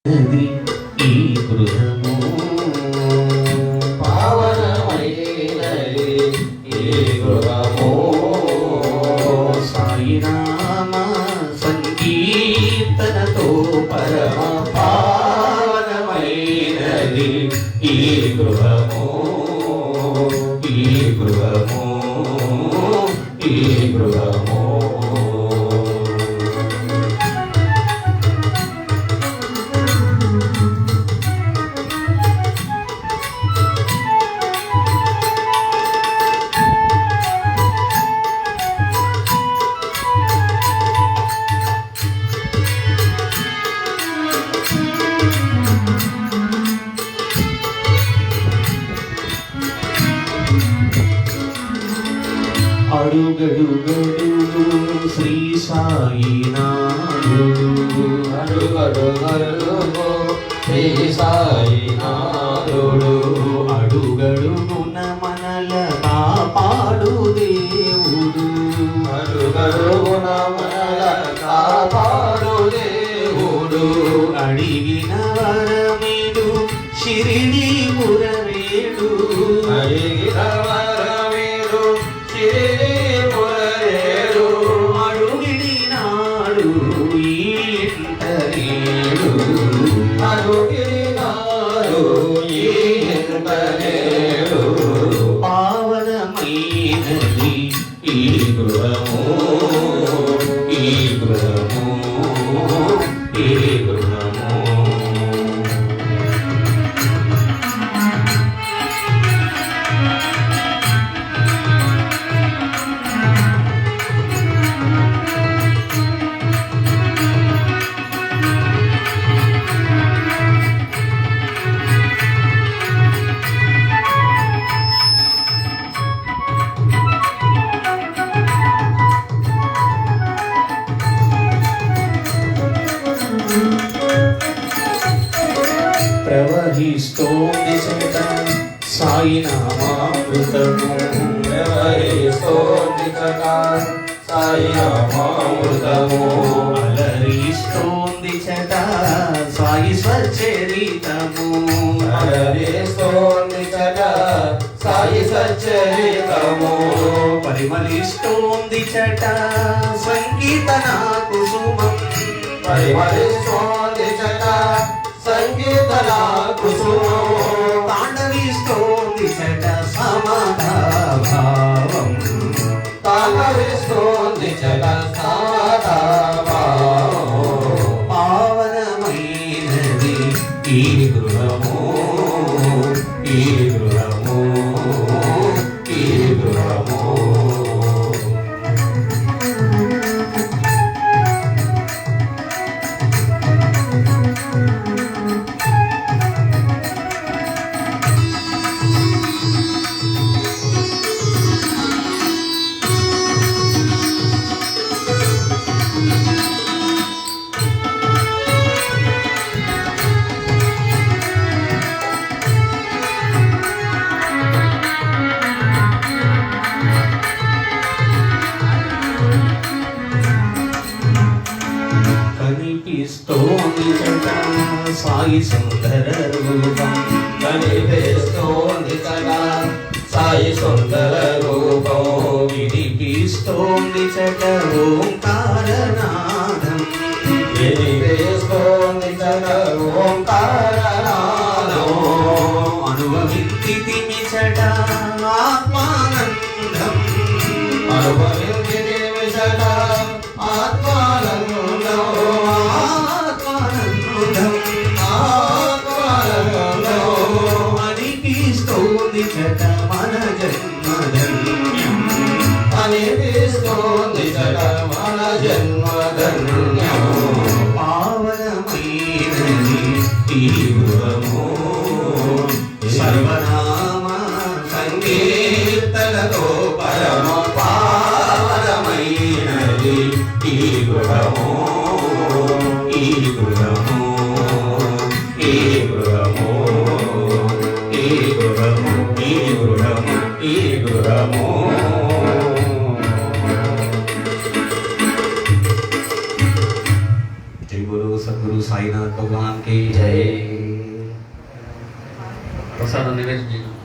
ఈ గృహము పావనమైనది ఈ గృహము సాయినామ సంకీర్తనతో పరమ పావనమైనది ఈ గృహము ఈ గృహము ఈ గృహము అడుగడుగడుగు శ్రీ సాయినాథుడు అడుగడుగడుగు శ్రీ సాయినాథుడు అడుగడుగున మనల కాపాడు దేవుడు అడుగడుగున మనల కాపాడు దేవుడు అడిగిన వరమేడు శిరిడి మురవేడు అడిగిన వరమేడు శిరిడి మురవేడు అడుగిడినాడు ఇంట నేడు అడుగినాడు ఇంట నేడు పావనమైనది ఈ గృహము ఈ గృహము ఈ గృహము ప్రవహిస్తోంది చెంత సాయినామామృతము ప్రవహిస్తోంది సదా సాయినామామృతము అలరిస్తోంది చెట సాయి స్వచరితము అలరిస్తోంది సదా సాయి సచ్చరితము పరిమళిస్తోంది చెట సంగీతన కుసుమం పరిమళిస్తోంది సదా సంగీతన కుసుమం తాండవిస్తోంది చెట సమాధాభావం తాళవిస్తోంది సదా సాదాభావం పావనమైనది ఈ గృహము ఈ గృహము ఈ గృహము కనిపిస్తోంది చెట సాయి సుందర రూపం కనిపిస్తోంది సదా సాయి సుందర రూపం వినిపిస్తోంది చెట ఓంకారనాదం వినిపిస్తోంది సదా ఓంకారనాదం అనుభవించితిమి చెట ఆత్మానందం అనుభవించితిమి సదా ఆత్మానందం ఆత్మానందం ఆత్మానందం అనిపిస్తోంది చెట మన జన్మధన్యం అనిపిస్తోంది సదా మన జన్మధన్యం పావనమైనది ఈ గృహము సర్వనామ సంకీర్తనతో పరమ పావనమైనది ఈ గృహము ఈ గృహము ఈ గృహము ఈ గృహము ఈ గృహము ఈ గృహము जय बोलो सद्गुरु साईनाथ भगवान के ప్రసాదం నివేదించు.